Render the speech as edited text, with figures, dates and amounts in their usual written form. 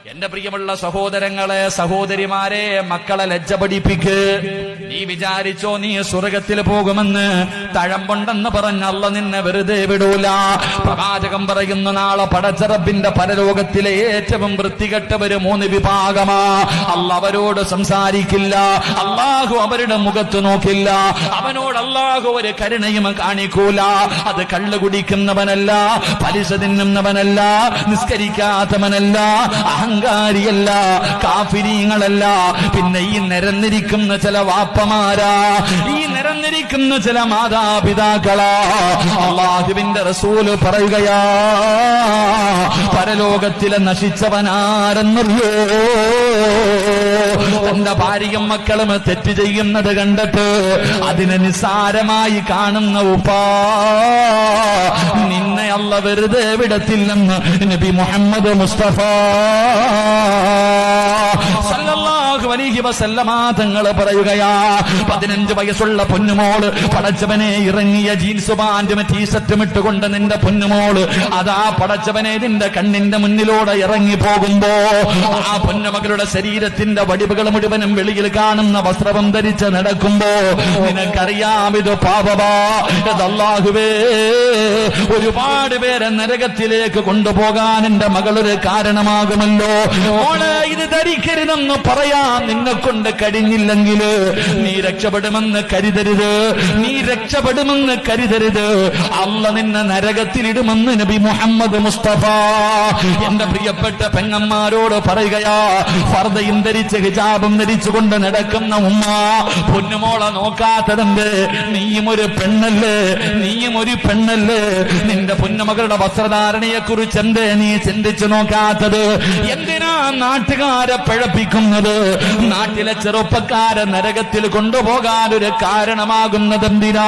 എന്റെ പ്രിയമുള്ള സഹോദരങ്ങളെ, സഹോദരിമാരെ, മക്കളെ ലജ്ജ പഠിപ്പിക്ക്. നീ വിചാരിച്ചോ നീ സ്വർഗത്തിൽ പോകുമെന്ന്? തഴമ്പുണ്ടെന്ന് പറഞ്ഞ അല്ലാഹു നിന്നെ വെറുതെ വിടൂല. പ്രവാചകൻ പറയുന്നു, നാളെ പടച്ച റബ്ബിന്റെ പരലോകത്തിലെ ഏറ്റവും വൃത്തികെട്ടവര് 3 വിഭാഗമാ. അല്ലാഹു അവരോട് സംസാരിക്കില്ല, അല്ലാഹു അവരുടെ മുഖത്ത് നോക്കില്ല, അവനോട് അല്ലാഹു ഒരു കരുണയും കാണിക്കൂല. അത് കള്ളു കുടിക്കുന്നവനല്ല, പലിശ തിന്നുന്നവനല്ല, നിസ്കരിക്കാത്തവനല്ല, അഹങ്കാരിയല്ല, കാഫിരീങ്ങളല്ല. പിന്നെ ഈ നിരന്നിരിക്കുന്ന ചില വാപ്പമാരാ, ഈ നിരന്നിരിക്കുന്ന ചില മാതാപിതാക്കളാ. അല്ലാഹുവിന്റെ റസൂല് പറയുകയാ, പരലോകത്തിലെ നശിച്ചവനാരെന്നറിയോ? തന്റെ ഭാര്യയും മക്കളും തെറ്റ് ചെയ്യുന്നത് കണ്ടിട്ട് അതിനെ നിസ്സാരമായി കാണുന്ന ഉപ്പാ, നിന്നെ അല്ലാഹു വെറുതെ വിടത്തില്ലെന്ന് നബി മുഹമ്മദ് മുസ്തഫ സല്ലല്ലാഹു അലൈഹി വസല്ലമ തങ്ങൾ പറയുകയാ. 15 വയസ്സുള്ള പൊന്നുമോള്, പടച്ചവനെ ഇറങ്ങിയ ജീൻസ് പാന്റും ടീഷർട്ടും ഇട്ടുകൊണ്ട് നിന്റെ പൊന്നുമോള് അതാ പടച്ചവനെ നിന്റെ കണ്ണിന്റെ മുന്നിലൂടെ ഇറങ്ങി പോകുമ്പോ ആ പൊന്നുമകളുടെ ശരീരത്തിന്റെ വടിവുകൾ മുഴുവനും വെളിയിൽ കാണുന്ന വസ്ത്രം ധരിച്ച് നടക്കുമ്പോ നിനക്കറിയാം ഇത് പാപമാ. അല്ലാഹുവേ, ഒരുപാട് പേരെ നരകത്തിലേക്ക് കൊണ്ടുപോകാൻ എന്റെ മകളൊരു കാരണമാകുമല്ലോ. മോളെ, ഇത് ധരിക്കരുതെന്ന് പറയാൻ നിന്നെക്കൊണ്ട് കഴിഞ്ഞില്ലെങ്കിൽ നീ രക്ഷപ്പെടുമെന്ന് കരുതരുത്, നീ രക്ഷപ്പെടുമെന്ന് കരുതരുത്. അല്ലാഹു നിന്നെ നരകത്തിലിടുമെന്ന് നബി മുഹമ്മദ് മുസ്തഫ. എന്റെ പ്രിയപ്പെട്ട പെങ്ങന്മാരോട് പറയുകയാ, ഫർദയും ധരിച്ച് ഹിജാബും ധരിച്ചുകൊണ്ട് നടക്കുന്ന ഉമ്മ, പൊന്നുമോളെ നോക്കാത്തതെന്ത്? നീയും ഒരു പെണ്ണല്ലേ, നീയും ഒരു പെണ്ണല്ലേ? നിന്റെ പൊന്നുമകളുടെ വസ്ത്രധാരണയെ കുറിച്ച് എന്തേ നീ ചിന്തിച്ചു നോക്കാത്തത്? എന്തിനാ നാട്ടുകാരെ പിഴപ്പിക്കുന്നത്? നാട്ടിലെ ചെറുപ്പക്കാരെ നരകത്തിൽ കൊണ്ടുപോകാൻ ഒരു കാരണമാകുന്നത് എന്തിനാ?